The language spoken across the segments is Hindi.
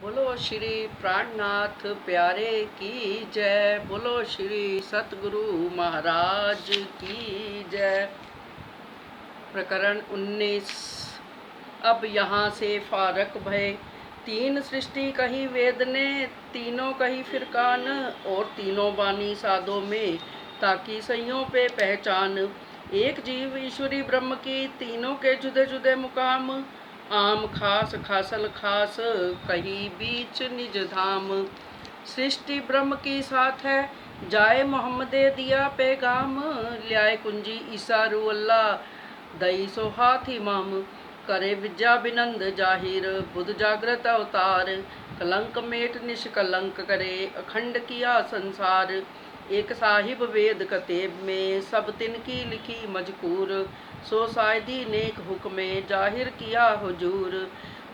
बोलो श्री प्राणनाथ प्यारे की जय। बोलो श्री सतगुरु महाराज की जय। प्रकरण 19। अब यहाँ से फारक भय। तीन सृष्टि कही वेद ने, तीनों कही फिर कान, और तीनों बानी साधों में ताकि सइयों पे पहचान। एक जीव ईश्वरी ब्रह्म की, तीनों के जुदे जुदे मुकाम। आम खास खासल खास, कहीं बीच निज धाम। सृष्टि ब्रह्म की साथ है, जाए मोहम्मदे दिया पैगाम। ल्याए कुंजी ईसा रू अल्लाह, दई सो हाथ इमाम। करे विद्या बिनंद जाहिर, बुध जागृत अवतार। कलंक मेट निष्कलंक करे, अखंड किया संसार। एक साहिब वेद कतेब में, सब तिनकी लिखी मजकूर। सो सायदी नेक हुक्मे, जाहिर किया हुजूर।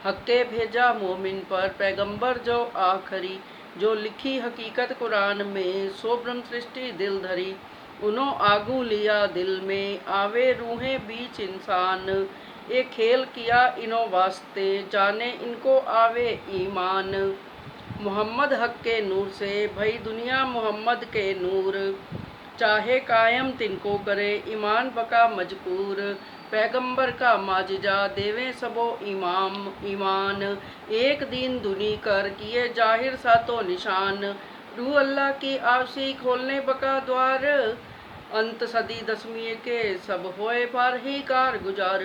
हक्के भेजा मोमिन पर, पैगंबर जो आखरी। जो लिखी हकीकत कुरान में, सो ब्रह्म सृष्टि दिल धरी। उन्हों आगू लिया दिल में, आवे रूहें बीच इंसान। एक खेल किया इनो वास्ते, जाने इनको आवे ईमान। मोहम्मद हक के नूर से, भई दुनिया मोहम्मद के नूर। चाहे कायम तिनको करे, ईमान बका मजकूर। पैगंबर का माजिजा, देवे सबो इमाम ईमान। एक दिन दुनी कर, किए जाहिर सातो निशान। रूह अल्लाह की आवसी, खोलने बका द्वार। अंत सदी दसवीं के, सब होए बार ही कार गुजार।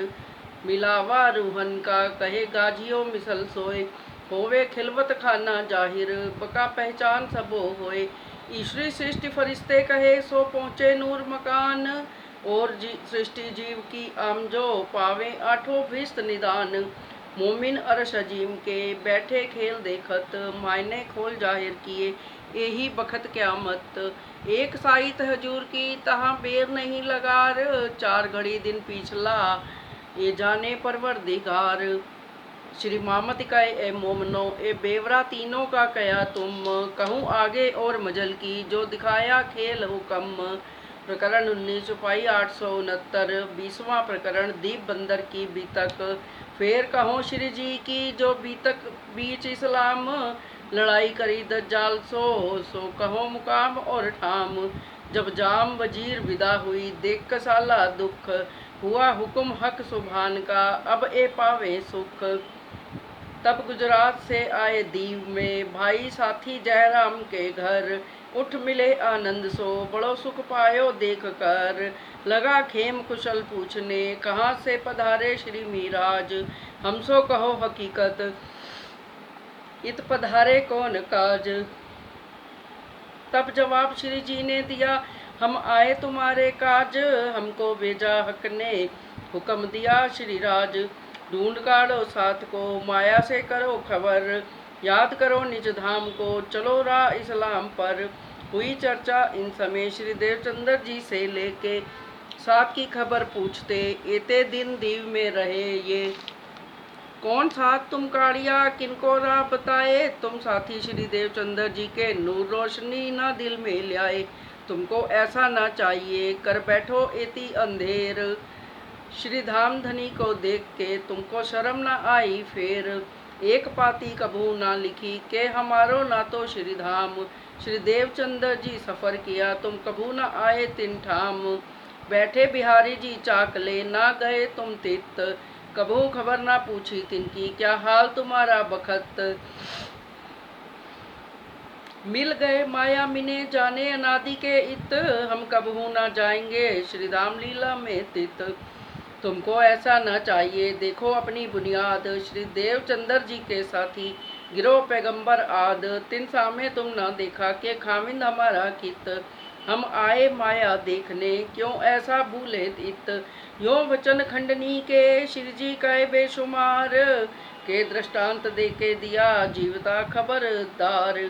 मिलावा रूहन का, कहे गाजियो मिसल सोए। होवे खिलवत खाना जाहिर, बका पहचान सबो होए। ईश्वरी सृष्टि फरिश्ते कहे, सो पहुँचे नूर मकान। और सृष्टि जीव की आमजो, पावे आठों भिस्त निदान। मोमिन अरश अजीम के, बैठे खेल देखत। मायने खोल जाहिर किए, यही बखत क्यामत। एक साइत हजूर की, तहाँ बेर नहीं लगार। चार घड़ी दिन पिछला, ये जाने परवरदिगार। श्री मामत का ए मोमनो, ए बेवरा तीनों का कया तुम। कहूँ आगे और मजल की, जो दिखाया खेल हुक्म। प्रकरण 19 चौपाई 869। 20वां प्रकरण दीप बंदर की बीतक। फिर कहो श्री जी की, जो बीतक बीच इस्लाम। लड़ाई करी दज्जाल सो कहो मुकाम और ठाम। जब जाम वजीर विदा हुई, देख कसाला दुख। हुआ हुक्म हक सुभान का, अब ए पावे सुख। तब गुजरात से आए दीव में, भाई साथी जयराम के घर। उठ मिले आनंद सो, बड़ो सुख पायो देख कर। लगा खेम कुशल पूछने, कहाँ से पधारे श्री मीराज। हमसो कहो हकीकत, इत पधारे कौन काज। तब जवाब श्री जी ने दिया, हम आए तुम्हारे काज। हमको भेजा हक ने, हुक्म दिया श्री राज। ढूंढ काढ़ो साथ को, माया से करो खबर। याद करो निज धाम को, चलो राह इस्लाम पर। हुई चर्चा इन समय, श्री देवचंद्र जी से लेके। साथ की खबर पूछते, एते दिन दीव में रहे ये। कौन साथ तुम काढ़िया, किनको राह बताए। तुम साथी श्री देवचंद्र जी के, नूर रोशनी ना दिल में ल्याए। तुमको ऐसा ना चाहिए, कर बैठो एती अंधेर। श्री धाम धनी को देख के, तुमको शर्म ना आई फेर। एक पाती कभू ना लिखी, के हमारो ना तो श्री धाम। श्री देवचंद्र जी सफर किया, तुम कभू ना आए तिन ठाम। बैठे बिहारी जी चाकले, ना गए तुम तित। कभू खबर ना पूछी तिनकी, क्या हाल तुम्हारा बखत। मिल गए माया मिने, जाने अनादि के इत। हम कबहू ना जाएंगे, श्री राम लीला में तित। तुमको ऐसा ना चाहिए, देखो अपनी बुनियाद। श्री देवचंद्र जी के साथी, गिरो पैगंबर आद। तिन सामे तुम ना देखा, के खामिंद हमारा कित। हम आए माया देखने, क्यों ऐसा भूले इत। यो वचन खंडनी के, श्री जी कहे बेशुमार। के दृष्टांत दे के दिया, जीवता खबरदार।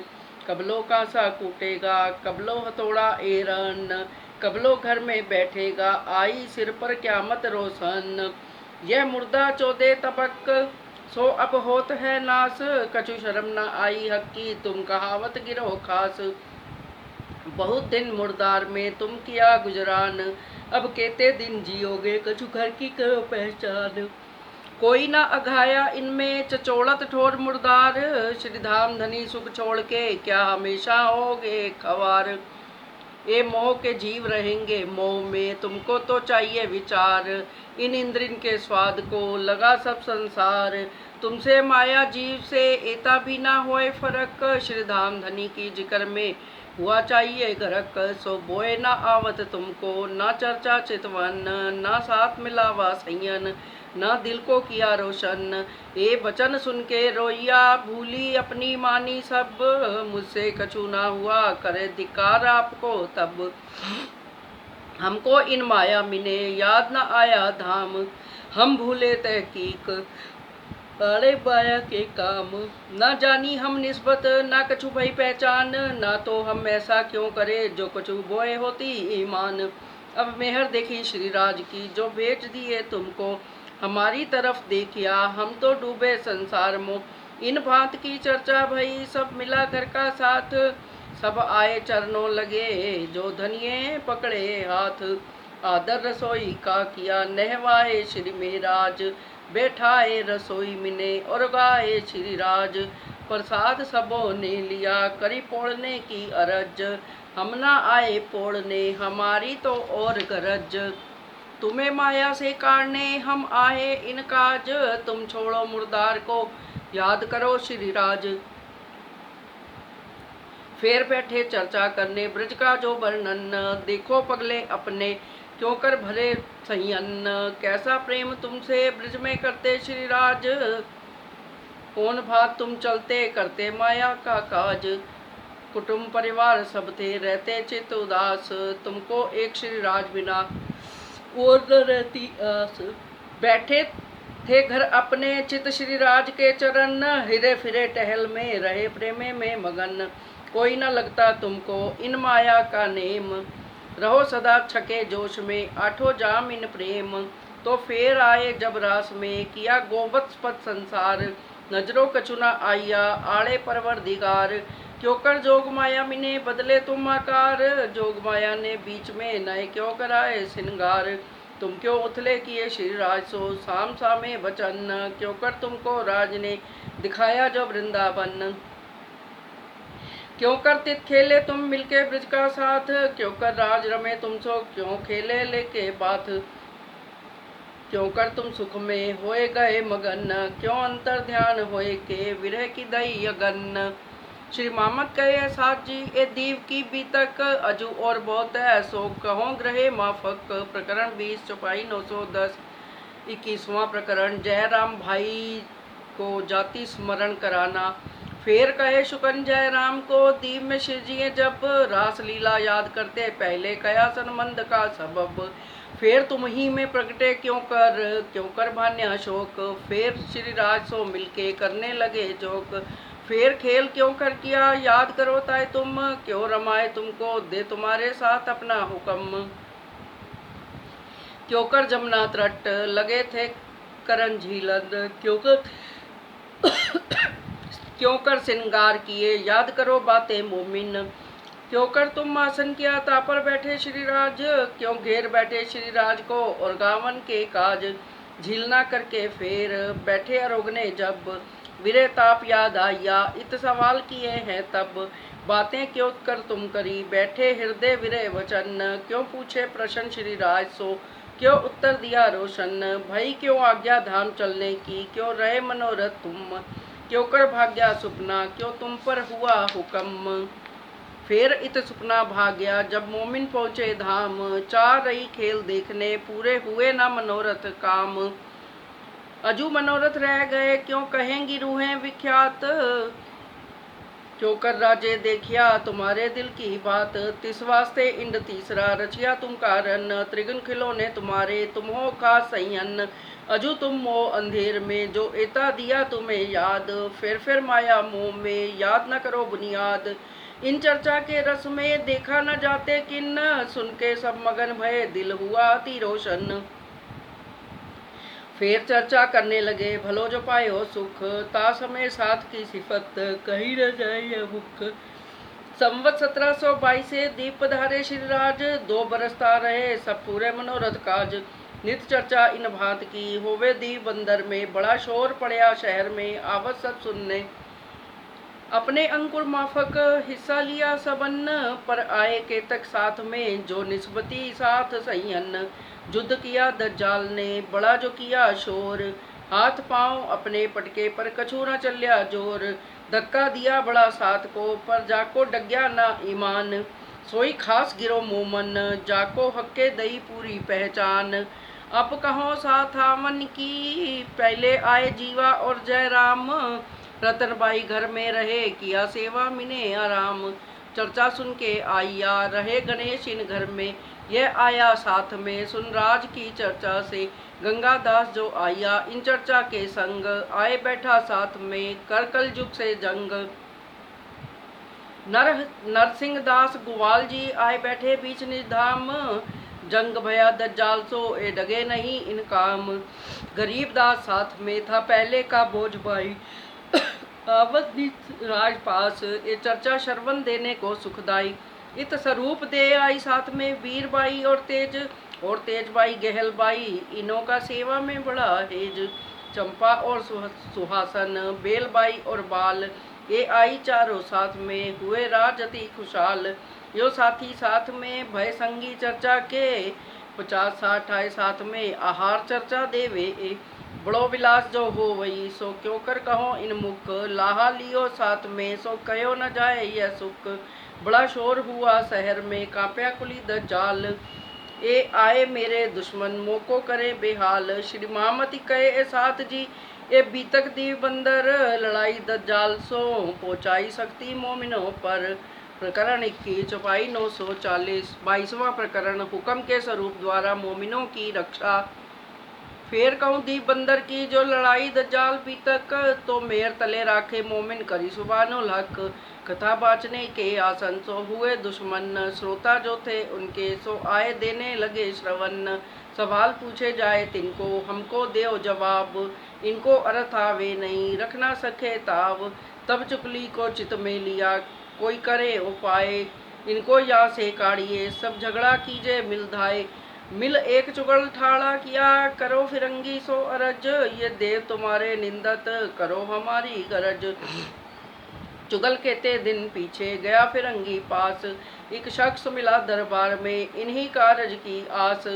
कबलो कांसा कूटेगा, कबलो हथौड़ा एरन। कबलो घर में बैठेगा, आई सिर पर क्यामत रोशन। यह मुर्दा चौदे तबक, सो अब होत है नास। कछु शर्म न आई हक की, तुम कहावत गिरो खास। बहुत दिन मुर्दार में तुम किया गुजरान, अब केते दिन जियोगे, कछु घर की करो पहचान। कोई ना अघाया इनमें चचोड़त ठोर मुर्दार। श्री धाम धनी सुख छोड़ के क्या हमेशा होगे खवार। ये मोह के जीव रहेंगे मोह में, तुमको तो चाहिए विचार। इन इंद्रिन के स्वाद को लगा सब संसार। तुमसे माया जीव से एता भी ना होए फरक। श्री धाम धनी की जिक्र में हुआ चाहिए गरक। सो बोए ना आवत तुमको ना चर्चा चितवन, ना साथ मिलावा संयन, ना दिल को किया रोशन। ये वचन सुन के रोइया भूली अपनी मानी सब। मुझसे कछु ना हुआ करे धिकार आपको तब। हमको इन माया मिने याद न आया धाम। हम भूले तहकीक अरे माया के काम। ना जानी हम निस्बत ना कछु भई पहचान। ना तो हम ऐसा क्यों करे जो कछु बोए होती ईमान। अब मेहर देखी श्री राज की जो बेच दिए तुमको। हमारी तरफ देखिया हम तो डूबे संसार मोह। इन भांत की चर्चा भई सब मिला कर का साथ। सब आए चरणों लगे जो धनिये पकड़े हाथ। आदर रसोई का किया नहवाए श्री मेराज। बैठाए रसोई मिने और गाए श्री राज। प्रसाद सबों ने लिया करी पोड़ने की अरज। हम ना आए पोड़ने हमारी तो और गरज। तुम्हें माया से काढ़ने हम आए इन काज। तुम छोड़ो मुर्दार को याद करो श्री राज। फिर बैठे चर्चा करने ब्रज का जो वर्णन। देखो पगले अपने क्यों कर भरे संयन। कैसा प्रेम तुमसे ब्रज में करते श्री राज। कौन भात तुम चलते करते माया का काज। कुटुंब परिवार सब थे रहते चित उदास। तुमको एक श्री राज बिना और न रहती आस। बैठे थे घर अपने चित श्री राज के चरण। हिरे फिरे टहल में रहे प्रेमे में मगन। कोई न लगता तुमको इन माया का नेम। रहो सदा छके जोश में आठों जाम इन प्रेम। तो फेर आए जब रास में किया गोवत्स पद संसार। नजरों कचुना आया आड़े परवरदिगार। क्यों कर जोग माया मिने बदले तुम आकार। जोग माया ने बीच में नए क्यों कराए सिंगार। तुम क्यों उथले किए श्री राज सो साम सामे वचन। क्यों कर तुमको राज ने दिखाया जो वृंदावन। क्यों कर तित खेले तुम मिलके ब्रज का साथ। क्यों कर राज रमे तुम सो क्यों खेले लेके बात। क्यों कर तुम सुख में होए गए मगन। क्यों अंतर ध्यान होए के विरह की दई अगन। श्री मामद कहे साथ जी ए दीव की बीतक। अजू और बहुत है सो कहो ग्रहे माफक। प्रकरण 20 चौपाई 910। 21वां प्रकरण जयराम भाई को जाति स्मरण कराना। फिर कहे शुकन जयराम को दीव में शिवजी जब रास लीला याद करते पहले कया संबंध का सबब। फिर तुम ही में प्रगटे क्यों कर भान्य अशोक। फिर श्री राज सो मिलके करने लगे जोक। फिर खेल क्यों कर किया याद करो ताए तुम। क्यों रमाए तुमको दे तुम्हारे साथ अपना हुक्म। क्यों कर जमुना तट लगे थे करन झीलन। क्यों कर श्रृंगार किए याद करो बातें मोमिन। क्यों कर तुम आसन किया तापर बैठे श्री राज। क्यों घेर बैठे श्री राज को और गावन के काज। झीलना करके फिर बैठे अरोगने जब। विरह ताप याद आया इत सवाल किए हैं तब। बातें क्यों कर तुम करी बैठे हृदय विरह वचन। क्यों पूछे प्रश्न श्री राज सो क्यों उत्तर दिया रोशन। भई क्यों आज्ञा धाम चलने की क्यों रहे मनोरथ तुम। क्यों कर भाग्या सुपना क्यों तुम पर हुआ हुक्म। फिर इत सुपना भाग्या जब मोमिन पहुँचे धाम। चाह रही खेल देखने पूरे हुए ना मनोरथ काम। अजू मनोरथ रह गए क्यों कहेंगी रूहें विख्यात। क्यों कर राजे देखिया तुम्हारे दिल की बात। तिस वास्ते इंड तीसरा रचिया तुम कारण। त्रिगुण खिलौने तुम्हारे तुम हो खास संयन। अजू तुम मोह अंधेर में जो एता दिया तुम्हें याद। फिर माया मोह में याद न करो बुनियाद। इन चर्चा के रस में देखा न जाते किन। सुन के सब मगन भय दिल हुआ अति रोशन। फिर चर्चा करने लगे भलो जो पाए हो सुख। ता समय साथ की सिफत कही न जाए यह मुख। संवत 1722 से दीप पधारे श्री राज। 2 बरस ता रहे सब पूरे मनोरथ काज। नित चर्चा इन भांत की, होवे दीव बंदर में, बड़ा शोर पड़या शहर में, आवत सब सुनने। अपने अंकुर माफक हिस्सा लिया सबन, पर आए केतक साथ में, जो निस्बती साथ सैयन। युद्ध किया दज्जाल ने, बड़ा जो किया शोर, हाथ पांव अपने पटके पर कछु न चल्या जोर। धक्का दिया बड़ा साथ को, पर जाको डग्या ना ईमान, सोई खास गिरो मोमन, जाको हक्के दई पूरी पहचान। अब कहो साथावन की, पहले आए जीवा और जय राम, रतनबाई घर में रहे, किया सेवा मिने आराम। चर्चा सुन के आया, रहे गणेश इन घर में, यह आया साथ में, सुनराज की चर्चा से। गंगादास जो आया इन चर्चा के संग, आए बैठा साथ में, कर कल युग से जंग। नरसिंह दास गुवाल जी आए बैठे बीच निज धाम, जंग भया दज्जाल सो ए डगे नहीं इन काम। गरीब दास साथ में था पहले का बोझ भाई, आवत राज पास, ये चर्चा शरवण देने को सुखदाई। इत स्वरूप दे आई साथ में वीरबाई और तेजबाई गहलबाई, इनों का सेवा में बड़ा हेज। चंपा और सुहासन, बेलबाई और बाल, ये आई चारों साथ में, हुए राज अति खुशहाल। यो साथी साथ में भय संगी चर्चा के, 50-60 आए साथ में, आहार चर्चा देवे। बड़ो विलास जो हो वही, सो क्यों कर कहो इन मुख, लाहा लियो साथ में, सो कहो न जाए यह सुख। बड़ा शोर हुआ शहर में, कांप्या कुली दज्जाल, ए आए मेरे दुश्मन, मोको करे बेहाल। श्री महामती कहे ए साथ जी, ए बीतक दीव बंदर, लड़ाई दज्जाल सो, पहुँचाई शक्ति मोमिनों पर। प्रकरण 21 चौपाई 940। 22वां प्रकरण, हुक्म के स्वरूप द्वारा मोमिनों की रक्षा। फेर कहूँ दीप बंदर की जो लड़ाई दज्जाल बीतक, तो मेर तले राखे मोमिन करी सुबानो लक। कथा बाचने के आसन, सो हुए दुश्मन, श्रोता जो थे उनके, सो आए देने लगे श्रवण। सवाल पूछे जाए तिनको, हमको देओ जवाब, इनको अर्थ आवे नहीं, रख ना सके ताव। तब चुगली को चित में लिया, कोई करे उपाय, इनको यहाँ से काढ़िए, सब झगड़ा कीजिए मिल धाय। मिल एक चुगल ठाड़ा किया, करो फिरंगी सो अरज, ये देव तुम्हारे निंदत, करो हमारी गरज। चुगल कहते दिन पीछे गया फिरंगी पास, एक शख्स मिला दरबार में, इन्हीं कारज की आस।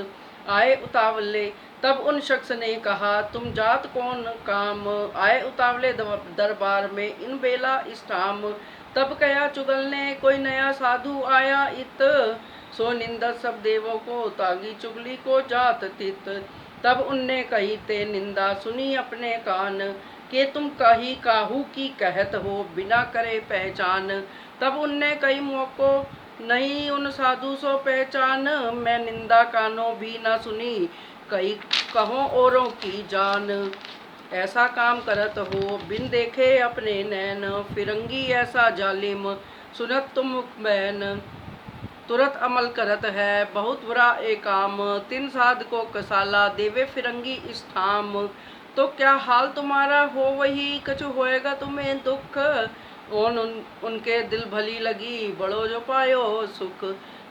आए उतावले तब उन शख्स ने कहा, तुम जात कौन काम, आए उतावले दरबार में इन बेला इस ठाम। तब कहा चुगल ने, कोई नया साधु आया इत, सो निंदत सब देवों को, तागी चुगली को जात तित। तब उनने कही ते निंदा, सुनी अपने कान, के तुम कही काहू की कहत हो, बिना करे पहचान। तब उनने कही मोको नहीं उन साधु सो पहचान, मैं निंदा कानों भी न सुनी, कही कहो औरों की जान। ऐसा काम करत हो बिन देखे अपने नैन, फिरंगी ऐसा जालिम, सुनत तुम बैन। तुरत अमल करत है बहुत बुरा एक काम, तिन साध को कसाला, देवे फिरंगी इस ठाम। तो क्या हाल तुम्हारा हो वही, कछु होएगा तुम्हें दुख, उनके दिल भली लगी, बड़ो जो पायो सुख।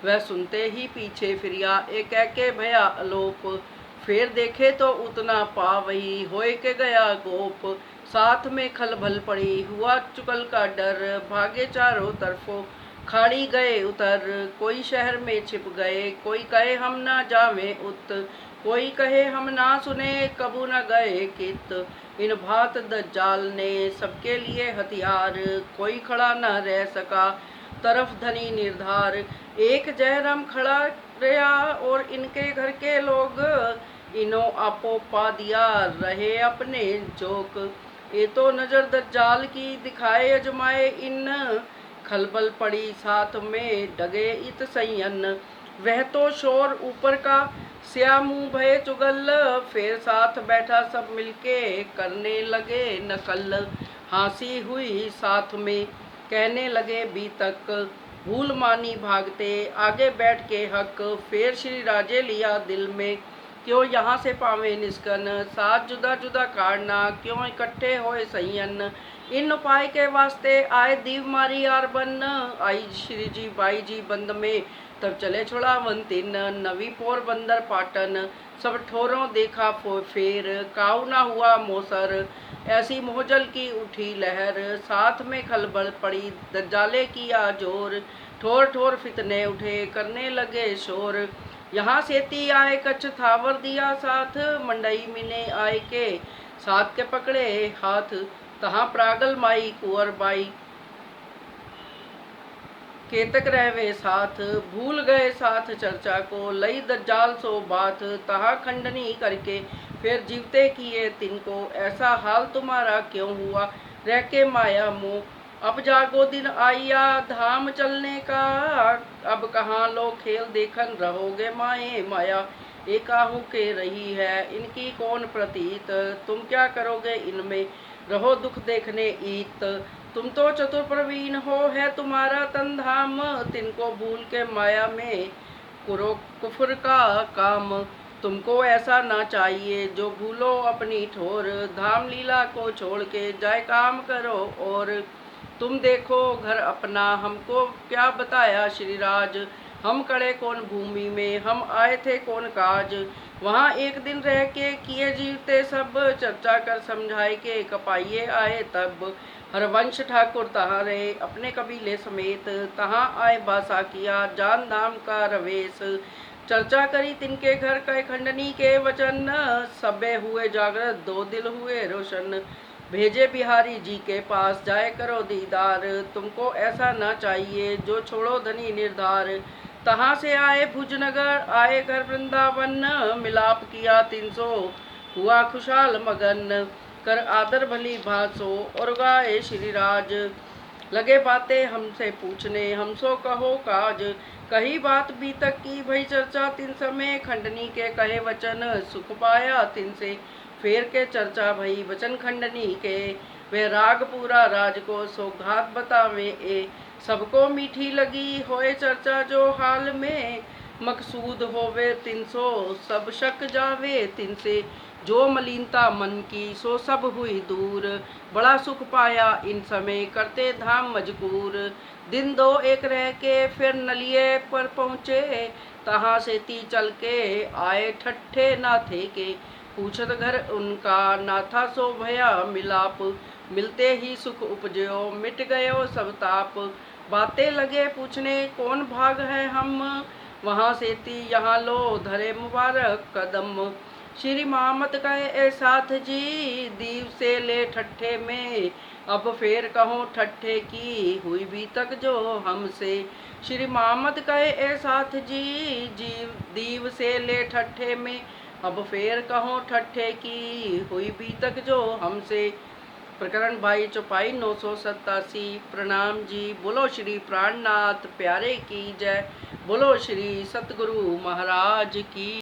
वह सुनते ही पीछे फिरिया, एक कह के भया अलोप, फिर देखे तो उतना पावही, होए के गया गोप। साथ में खलबल पड़ी, हुआ चुगल का डर, भागे चारों तरफों, खाड़ी गए उतर। कोई शहर में छिप गए, कोई कहे हम ना जावे उत, कोई कहे हम ना सुने कबू न गए कित। इन भात दज्जाल ने सबके लिए हथियार, कोई खड़ा न रह सका तरफ धनी निर्धार। एक जयराम खड़ा रहा और इनके घर के लोग, इन्हों आपो पा दिया रहे अपने जोक। ये तो नजर दज्जाल की दिखाए अजमाए इन, खलबल पड़ी साथ में डगे इत संयन। वह तो शोर ऊपर का स्या मुँह भय चुगल, फिर साथ बैठा सब मिलके करने लगे नकल। हंसी हुई साथ में कहने लगे बीतक, भूल मानी भागते आगे बैठ के हक। फिर श्री राजे लिया दिल में, क्यों यहाँ से पावे निस्कन, साथ जुदा जुदा काटना, क्यों इकट्ठे होए संयन। इन उपाय के वास्ते आए दीव मारी यार बन, आई श्री जी बाई जी बंद में, तब चले छुड़ावन तीन। नवी पोरबंदर पाटन सब ठोरों देखा फेर, काऊ ना हुआ मोसर। ऐसी मोहजल की उठी लहर, साथ में खलबल पड़ी दज्जाले किया जोर। ठोर ठोर फितने उठे, करने लगे शोर। यहाँ सेती आए कच्छ थावर दिया साथ, मंडई मिने आए के साथ के पकड़े हाथ। तहाँ प्रागल माई कुंवर बाई, केतक रहवे साथ। भूल गए साथ चर्चा को, लई दज्जाल सो बात। तहाँ खंडनी करके फिर जीवते किए तिनको, ऐसा हाल तुम्हारा क्यों हुआ रह के माया मोह। अब जागो दिन आइया धाम चलने का, अब कहाँ लो खेल देखन रहोगे माए माया। एकाहू के रही है इनकी कौन प्रतीत, तुम क्या करोगे इनमें रहो दुख देखने ईत। तुम तो चतुर प्रवीण हो, है तुम्हारा तन धाम, तिनको भूल के माया में करो कुफर का काम। तुमको ऐसा ना चाहिए जो भूलो अपनी ठोर, धाम लीला को छोड़ के जाए काम करो और। तुम देखो घर अपना हमको क्या बताया श्रीराज, हम कड़े कौन भूमि में हम आए थे कौन काज। वहाँ एक दिन रह के किए जीवते सब, चर्चा कर समझाए के कपाइए आए तब। हरवंश ठाकुर तहाँ रहे अपने कबीले समेत, तहाँ आए बासा किया जान धाम का रवेश। चर्चा करी तिनके घर कह खंडनी के वचन, सबे हुए जागृत दो दिल हुए रोशन। भेजे बिहारी जी के पास जाए करो दीदार, तुमको ऐसा ना चाहिए जो छोड़ो धनी निर्धार। तहाँ से आए भुजनगर आए घर वृंदावन, मिलाप किया 300 हुआ खुशहाल मगन। कर आदर भली भासो और गाए श्रीराज, लगे बातें हमसे पूछने हमसो कहो काज। कही बात भी तक की भई चर्चा तिन समय, खंडनी के कहे वचन सुख पाया तिनसे। फेर के चर्चा भई वचन खंडनी के, वे राग पूरा राज को सौगात बतावे ए। सबको मीठी लगी होए चर्चा जो हाल में, मकसूद होवे 300 सब शक जावे तिनसे। जो मलिनता मन की सो सब हुई दूर, बड़ा सुख पाया इन समय करते धाम मजकूर। दिन दो एक रह के फिर नलिए पर पहुँचे, तहाँ से ती चल के आए ठट्ठे ना थे के। पूछत घर उनका ना था सो भया मिलाप, मिलते ही सुख उपजयो मिट गयो सब ताप। बातें लगे पूछने कौन भाग है हम, वहाँ से ती यहाँ लो धरे मुबारक कदम। श्री मामत कहे ए साथ जी दीव से ले ठट्ठे में, अब फेर कहो ठट्ठे की हुई भी तक जो हमसे। श्री मामत कहे ए साथ जी दीव से ले ठट्ठे में, अब फेर कहो ठट्ठे की हुई भी तक जो हमसे। प्रकरण 22 चौपाई 987। प्रणाम जी। बोलो श्री प्राणनाथ प्यारे की जय, बोलो श्री सतगुरु महाराज की।